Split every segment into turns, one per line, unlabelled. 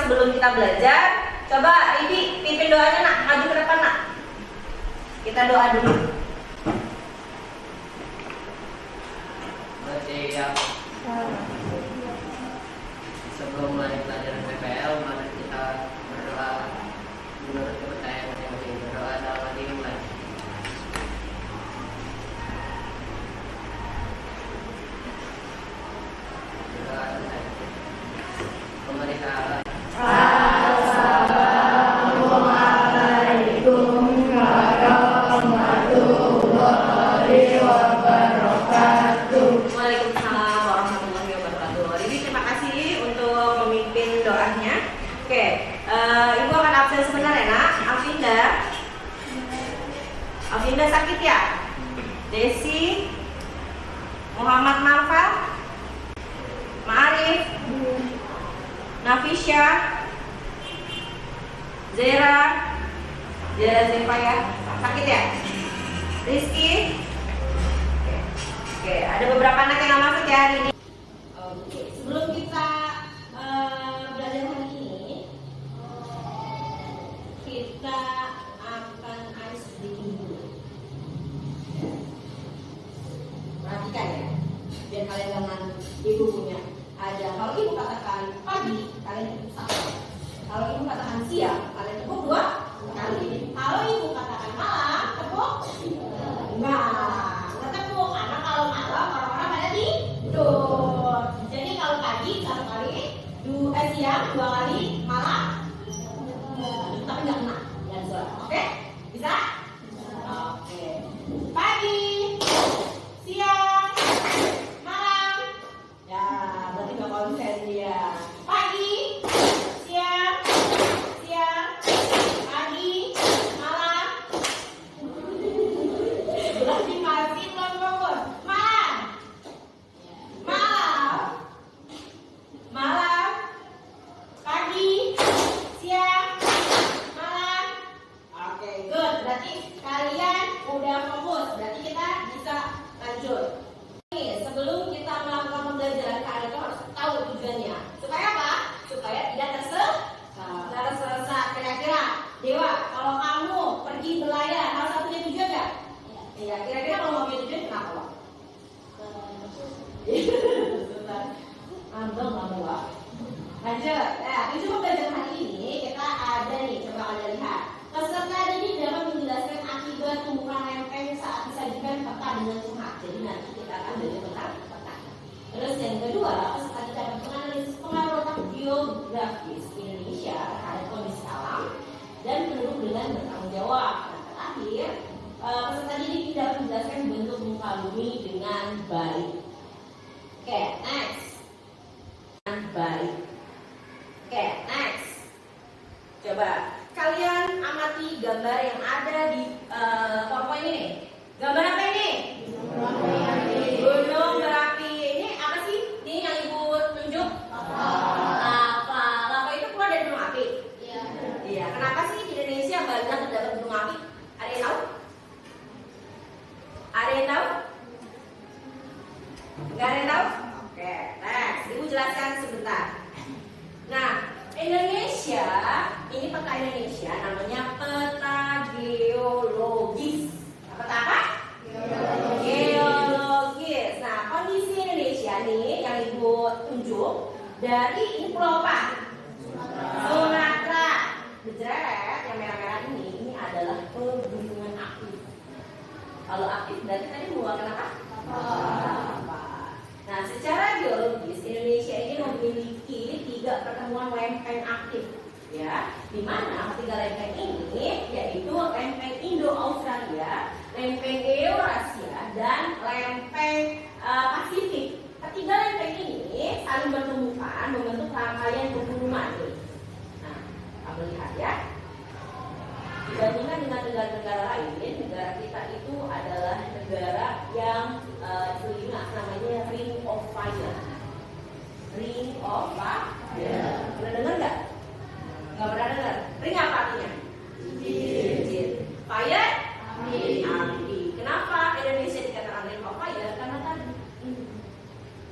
sebelum kita belajar, coba Ridi pimpin doanya nak, maju ke depan nak. Kita doa dulu.
Sebelum mulai pelajaran PPL, mari kita berdoa menurut kepercayaan masing-masing. Berdoa dalam hati mulai. Berdoa selesai. Pemerintah
Assalamualaikum warahmatullahi wabarakatuh.
Waalaikumsalam warahmatullahi wabarakatuh. Ridi terima kasih untuk memimpin doanya. Oke, Ibu akan absen sebentar ya nak. Alvinda sakit ya? Desi, Muhammad Marfa, Ma'arif, Nafisya, Zera ya? Sakit ya? Rizky? Oke, ada beberapa anak yang nggak masuk ya hari ini. Oke, sebelum kita belajar hari ini, kita akan ice breaking dulu. Perhatikan ya, biar kalian jangan ibu punya. Ada kalau ibu katakan pagi, kalian tepuk satu. Kalau ibu katakan siang, kalian tepuk dua kali. Kalau ibu katakan malam, tepuk nggak tepuk. Karena kalau malam orang-orang pada tidur. Jadi kalau pagi satu kali, siang dua kali, malam tapi nggak kena. Dan oke, bisa? Oke. Pagi, siang, malam. Ya, berarti nggak konsen dia. Pagi, siang, pagi, malam. Berarti masih belum fokus. Malam, pagi, siang, malam. Oke, good. Berarti kalian udah fokus. Berarti kita bisa lanjut. Nih, sebelum kita melakukan pembelajaran, kalian itu harus tahu tujuannya. Supaya apa? Supaya tidak tersesat. Kira-kira, Dewa, kalau kamu pergi belayar, harus punya tujuan nggak? Iya. Kira-kira kalau mau punya tujuan kenapa? Ambang nggak. Lanjut. Nah, tujuan pembelajaran hari ini kita ada nih. Coba kalian lihat. Peserta ini dapat menjelaskan akibat tumbukan lempeng saat disajikan peta dengan cermat. Jadi nanti kita akan belajar tentang peta. Terus yang kedua, peserta dapat menganalisis pengaruh letak geografis Indonesia terhadap kondisi alam dan penduduk dengan bertanggung jawab. Dan terakhir, peserta didik tidak menjelaskan bentuk muka bumi dengan baik. Oke, next. Baik. Oke, next. Coba kalian amati gambar yang ada di PowerPoint ini. Gambar apa ini? Gunung berapi. Ini apa sih? Ini yang ibu tunjuk? Lava itu keluar dari gunung api. Iya. Kenapa sih di Indonesia banyak terdapat gunung api? Ada yang tahu? Nggak ada yang tahu? Oke, next. Ibu jelaskan sebentar. Nah, Indonesia, ini peta Indonesia namanya peta geologis. Peta apa? Geologis. Nah, kondisi Indonesia nih yang ibu tunjuk dari ini pulau apa? Sumatera. Berjeret yang merah-merah ini adalah pegunungan aktif. Kalau aktif berarti tadi mengeluarkan apa? Nah, secara geologis Indonesia ini memiliki 3 pertemuan lempeng aktif, ya. Di mana 3 lempeng ini yaitu lempeng Indo-Australia, lempeng Eurasia, dan lempeng Pasifik. Ketiga lempeng ini saling bertemukan membentuk rangkaian pegunungan. Nah, kamu lihat ya. Dibandingkan dengan negara-negara lain, negara kita itu adalah negara yang dikelilingi namanya Ring of Fire. Ring of Fire. Pernah dengar nggak? Nggak pernah dengar. Ring apa artinya? Cincin. Fire? Api. Kenapa Indonesia dikatakan Ring of Fire? Karena tadi.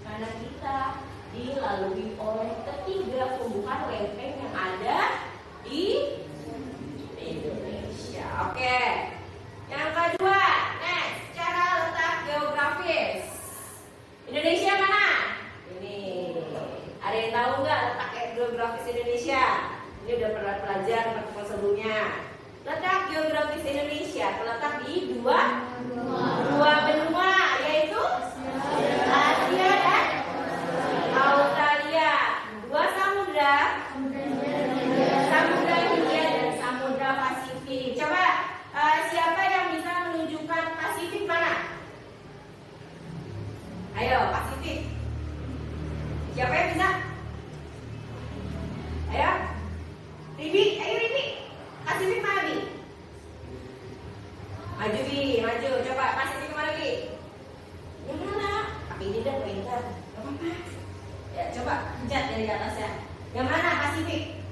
Karena kita dilalui oleh ketiga tumbuhan lempeng yang ada di Indonesia. Oke. Yang kedua, next, cara letak geografis. Indonesia mana? Ini. Ada yang tahu nggak letak geografis Indonesia? Ini udah pernah belajar pertemuan sebelumnya. Letak geografis Indonesia terletak di dua benua, yaitu Asia dan Australia. Dua samudra, Samudra Hindia dan Samudra Pasifik. Coba siapa yang bisa menunjukkan Pasifik mana? Ayo, Pasifik. Siapa yang bisa? Ayo, Ribi, ayo Ribi. Pasifik mana Bi? Maju Bi, maju. Coba Pasifik mana Bi? Yang mana? Tapi ini udah pintar. Gak apa-apa. Ya, coba pencet dari atas ya. Yang mana Pasifik?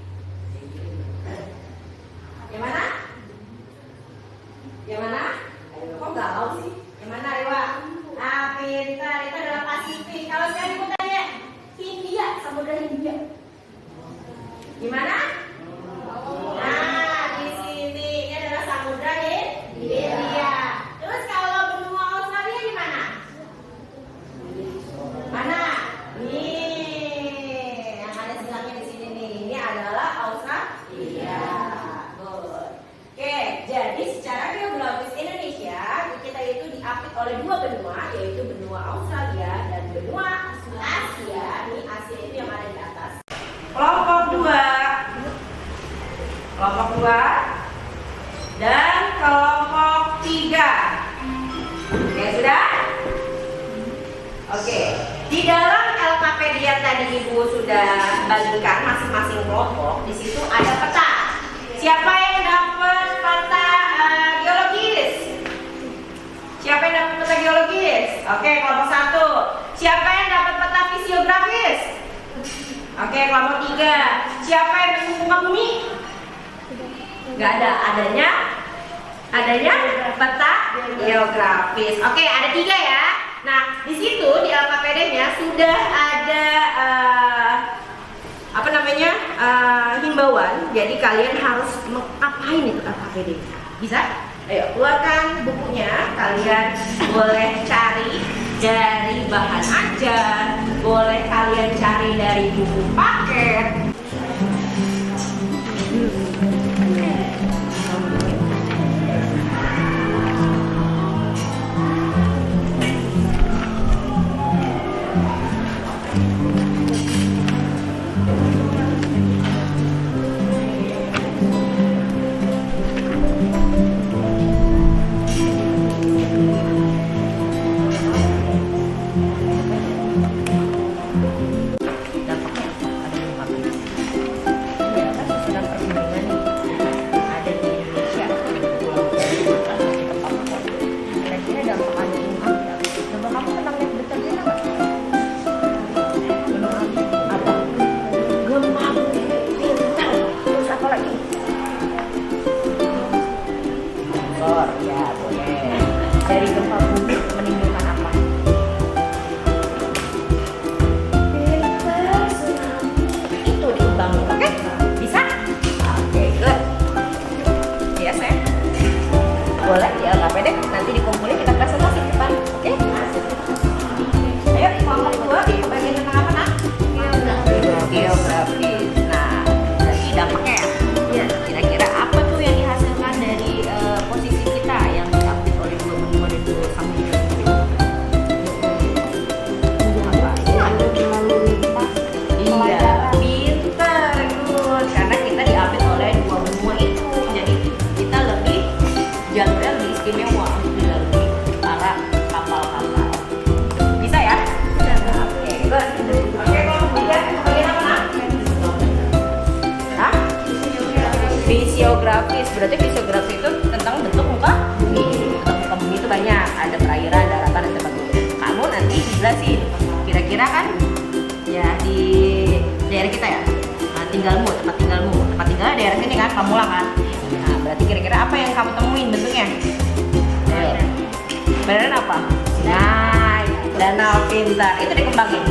Yang mana? Yang mana? Ayo, kok galau sih? Yang mana Dewa? Ah, pintar. Itu adalah Pasifik. Kalau sekarang aku tanya, Hindia, Samudra Hindia. Gimana? Nah, di sini ini adalah Samudra Hindia. Terus kalau benua Australia di mana? Mana? Nih, yang ada silangnya di sini nih. Ini adalah Australia. Good. Oke, jadi secara geografis Indonesia kita itu diapit oleh dua benua, yaitu benua Australia dan benua Asia. Ini Asia itu yang ada di atas. Kelompok 2 dan kelompok 3. Oke, sudah? Oke, di dalam LKPD yang tadi Ibu sudah bagikan masing-masing kelompok, di situ ada peta. Siapa yang dapat peta geologis? Siapa yang dapat peta geologis? Oke, kelompok 1. Siapa yang dapat peta fisiografis? Oke, kelompok 3. Siapa yang bisa muka bumi? Gak ada, adanya peta geografis. Oke, ada 3 ya. Nah, di situ di LKPD-nya sudah ada himbauan. Jadi kalian harus mengapain itu LKPD? Bisa? Ayo, keluarkan bukunya. Kalian boleh cari dari bahan ajar, boleh kalian cari dari buku paket. Dari gempa bumi menimbulkan apa? Filter tsunami. Itu dibangun, oke? Bisa? Oke, good. Yes, ya. Boleh di LKPD nanti dikumpulin kita presentasi ke depan, oke? Ayo, kelompok 2 bagian tentang apa, Nak? Geografi. Nah, jadi dampaknya ya. Kira-kira apa tuh yang dihasilkan dari posisi kita yang diambil oleh dua benua dan dua samudra? Iya, pinter, good. Karena kita diambil oleh dua benua itu, jadi kita lebih jalurnya lebih istimewa untuk dilalui para kapal-kapal. Bisa ya? Oke, good. Oke, kalau kemudian bagian apa, Nak? Hah? Fisiografis. Berarti fisiografi itu tentang bentuk muka bumi. Bentuk muka bumi itu banyak. Ada perairan, daratan, dan sebagainya. Kamu nanti jelasin. Kira-kira kan ya di daerah kita ya. Nah, tempat tinggalnya daerah sini kan, Pamulang kan. Nah, berarti kira-kira apa yang kamu temuin bentuknya? Ayo. Perairan apa? Nah, danau pintar. Itu dikembangin.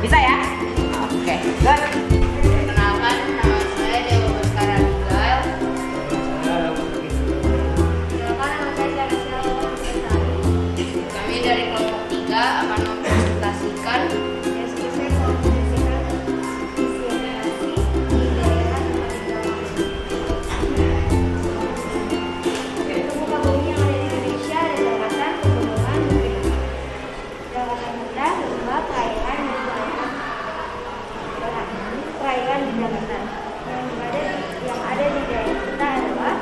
Bisa ya?
good.
Perkenalkan, nama saya Dewa Baskara Rizal.
Perkenalkan, nama saya Jarisya Lestari.
Kami dari kelompok 3 akan mempresentasikan
Diskusi mempresentasikan visi generasi di daerah tempat tinggal kami. Muka bumi yang ada di Indonesia ada daratan, pegunungan, bukit. Daratan rendah, lembah, perairan, dan perairan di daratan. Yang ada di daerah kita adalah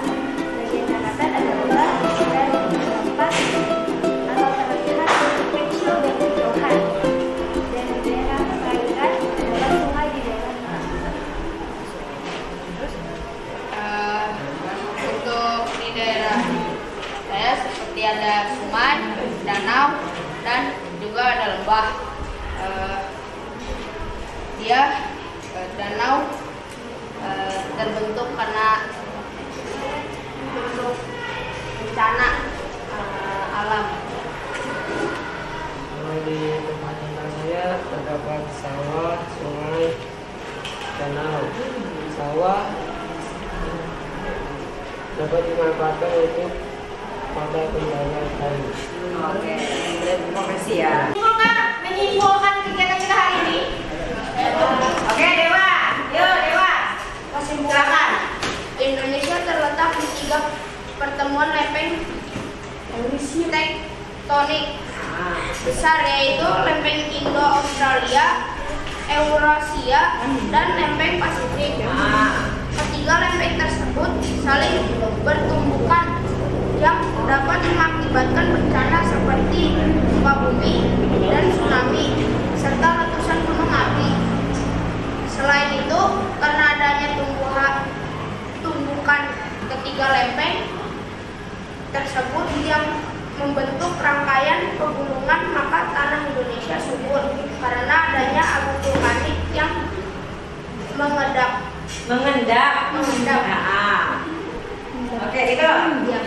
bagian daratan ada lembah dan tempat atau terlihat kecil dan kejauhan. Dan di daerah perairan adalah sungai di daerah kita.
untuk di daerah saya seperti ada sungai, danau, dan juga ada lembah. Danau terbentuk karena bentuk bencana alam.
Kalau di tempat tinggal saya terdapat sawah, sungai, danau. Sawah dapat dimanfaatkan untuk pada kendala kayu.
Oke, terima kasih ya.
Menyimpulkan kegiatan kita hari ini.
Oke, Dewa. Yuk, Dewa. Silakan.
Indonesia terletak di 3 pertemuan lempeng tektonik besar, yaitu lempeng Indo-Australia, Eurasia, dan lempeng Pasifik. Ketiga lempeng tersebut saling bertumbukan yang dapat mengakibatkan bencana seperti gempa bumi dan tsunami serta letusan gunung api. Selain itu, karena adanya tumbukan ketiga lempeng tersebut yang membentuk rangkaian pegunungan, maka tanah Indonesia subur karena adanya abu vulkanik yang mengendap.
Nah, oke, itu.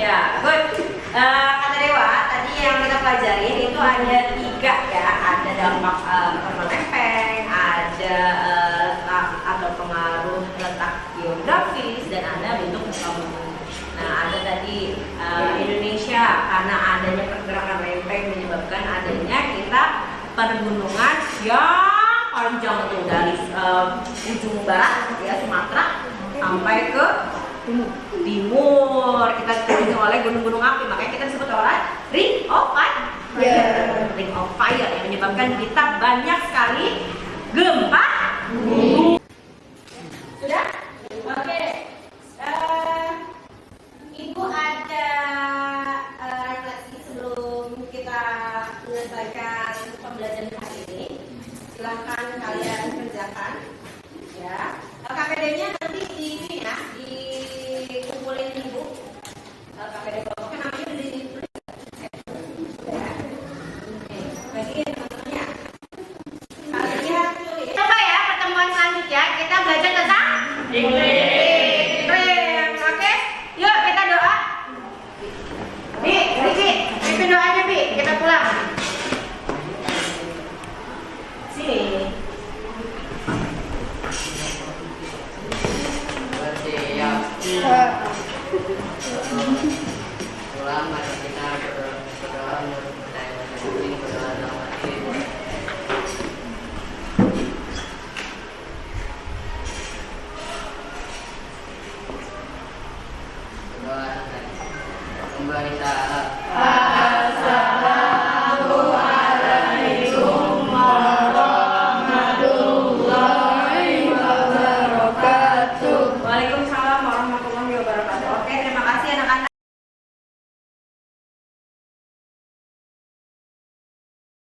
Ya, good. Kata Dewa, tadi yang kita pelajarin itu ada 3 ya. Ada dampak pertemuan lempeng, ada letak atau pengaruh letak geografis, dan ada bentuk muka bumi. Nah, ada tadi Indonesia karena adanya pergerakan lempeng menyebabkan adanya kita pergunungan yang panjang tuh dari ujung barat ya Sumatera sampai ke timur. Kita dikelilingi oleh gunung-gunung api, makanya kita disebut oleh Ring of Fire. Ring of Fire yang menyebabkan kita banyak sekali gempa bumi. Sudah?
Oke. Ibu ada refleksi sebelum kita menyelesaikan pembelajaran hari ini. Silahkan kalian kerjakan. Ya. KPD-nya nanti di sini ya, dikumpulin ibu. KPD kelompoknya namanya udah ditulis. Ya. Bagiin teman-temannya. Kalian tulis.
Coba ya pertemuan selanjutnya kita belajar tentang Inggris.